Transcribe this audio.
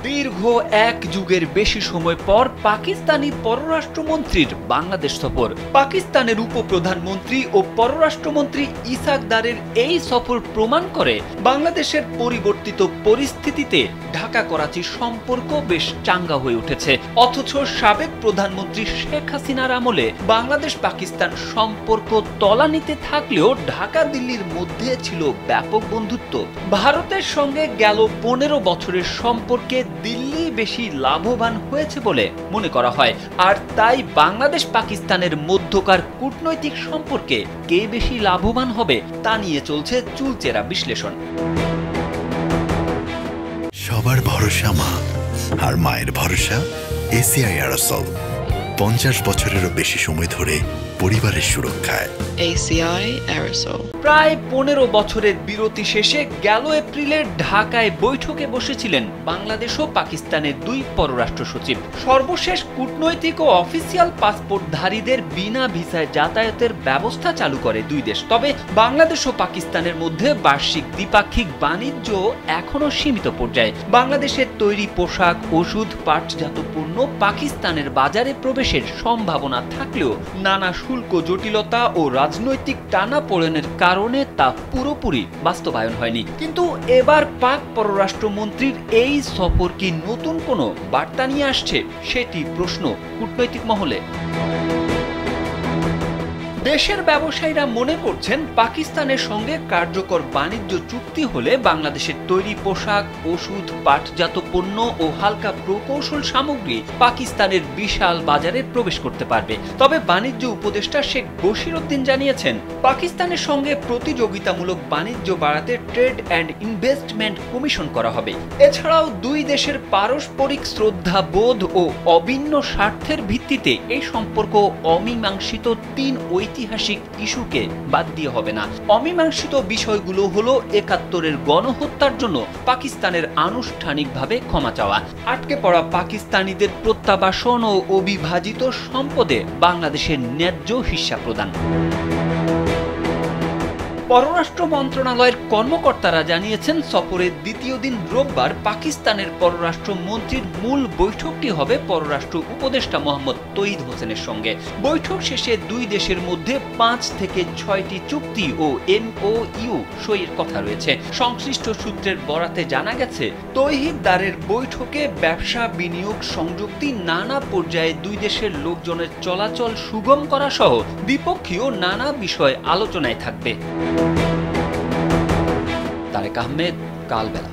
দীর্ঘ এক যুগের বেশি সময় পর পাকিস্তানি পররাষ্ট্রমন্ত্রীর বাংলাদেশ সফর। পাকিস্তানের উপপ্রধানমন্ত্রী ও পররাষ্ট্রমন্ত্রী ইসাক দারের এই সফর প্রমাণ করে বাংলাদেশের পরিবর্তিত পরিস্থিতিতে ঢাকা করাচি সম্পর্ক বেশ চাঙ্গা হয়ে উঠেছে। অথচ সাবেক প্রধানমন্ত্রী শেখ হাসিনার আমলে বাংলাদেশ পাকিস্তান সম্পর্ক তলানিতে থাকলেও ঢাকা দিল্লির মধ্যে ছিল ব্যাপক বন্ধুত্ব। ভারতের সঙ্গে গেল 15 বছরের সম্পর্কে দিল্লি বেশি লাভবান হয়েছে বলে মনে করা হয়। আর তাই বাংলাদেশ পাকিস্তানের মধ্যকার কূটনৈতিক সম্পর্কে কে বেশি লাভবান হবে তা নিয়ে চলছে চুলচেরা বিশ্লেষণ। সবার ভরসা মা, আর মায়ের ভরসা এসিআই এরোসল। 50 বছরেরও বেশি সময় ধরে পরিবারের সুরক্ষায় ACI Aerosol। প্রায় 15 বছরের বিরতি শেষে গেল এপ্রিলে ঢাকায় বৈঠকে বসেছিলেন বাংলাদেশ ও পাকিস্তানের দুই পররাষ্ট্র সচিব। সর্বশেষ কূটনৈতিক ও অফিসিয়াল পাসপোর্টধারীদের বিনা ভিসায় যাতায়াতের ব্যবস্থা চালু করে দুই দেশ। তবে বাংলাদেশ ও পাকিস্তানের মধ্যে বার্ষিক দ্বিপাক্ষিক বাণিজ্য এখনো সীমিত পর্যায়ে। বাংলাদেশের তৈরি পোশাক, ওষুধ, পাটজাত পণ্য পাকিস্তানের বাজারে প্রবেশের সম্ভাবনা থাকলেও নানা শুল্ক জটিলতা ও রাজনৈতিক টানাপোড়েনের কারণে তা পুরোপুরি বাস্তবায়ন হয়নি। কিন্তু এবার পাক পররাষ্ট্রমন্ত্রীর এই সফর কি নতুন কোনো বার্তা নিয়ে আসছে, সেটি প্রশ্ন কূটনৈতিক মহলে। দেশের ব্যবসায়ীরা মনে করছেন পাকিস্তানের সঙ্গে কার্যকর বাণিজ্য চুক্তি হলে বাংলাদেশের তৈরি পোশাক, ওষুধ, পাটজাত পণ্য ও হালকা প্রকৌশল সামগ্রী পাকিস্তানের বিশাল বাজারে প্রবেশ করতে পারবে। তবে বাণিজ্য উপদেষ্টা শেখ বশিরউদ্দিন জানিয়েছেন, পাকিস্তানের সঙ্গে প্রতিযোগিতামূলক বাণিজ্য বাড়াতে ট্রেড অ্যান্ড ইনভেস্টমেন্ট কমিশন করা হবে। এছাড়াও দুই দেশের পারস্পরিক শ্রদ্ধাবোধ ও অভিন্ন স্বার্থের ভিত্তিতে এই সম্পর্ক অমীমাংসিত 3 ঐতিহাসিক ইস্যুকে বাদ দিয়ে হবে না। অমীমাংসিত বিষয়গুলো হলো 71-এর গণহত্যার জন্য পাকিস্তানের আনুষ্ঠানিকভাবে ক্ষমা চাওয়া, আটকে পড়া পাকিস্তানিদের প্রত্যাবাসন ও অবিভাজিত সম্পদে বাংলাদেশের ন্যায্য হিস্সা প্রদান। পররাষ্ট্র মন্ত্রণালয়ের কর্মকর্তারা জানিয়েছেন, সফরের দ্বিতীয় দিন রোববার পাকিস্তানের পররাষ্ট্র মন্ত্রীর মূল বৈঠকটি হবে পররাষ্ট্র উপদেষ্টা মোহাম্মদ তৌহিদ হোসেনের সঙ্গে। বৈঠক শেষে দুই দেশের মধ্যে 5 থেকে 6টি চুক্তি ও MOU সইয়ের কথা রয়েছে। সংশ্লিষ্ট সূত্রের বরাতে জানা গেছে, তৌহিদ দারের বৈঠকে ব্যবসা, বিনিয়োগ, সংযুক্তি, নানা পর্যায়ে দুই দেশের লোকজনের চলাচল সুগম করা সহ দ্বিপক্ষীয় নানা বিষয় আলোচনায় থাকবে। তারেক আহমেদ, কালবেলা।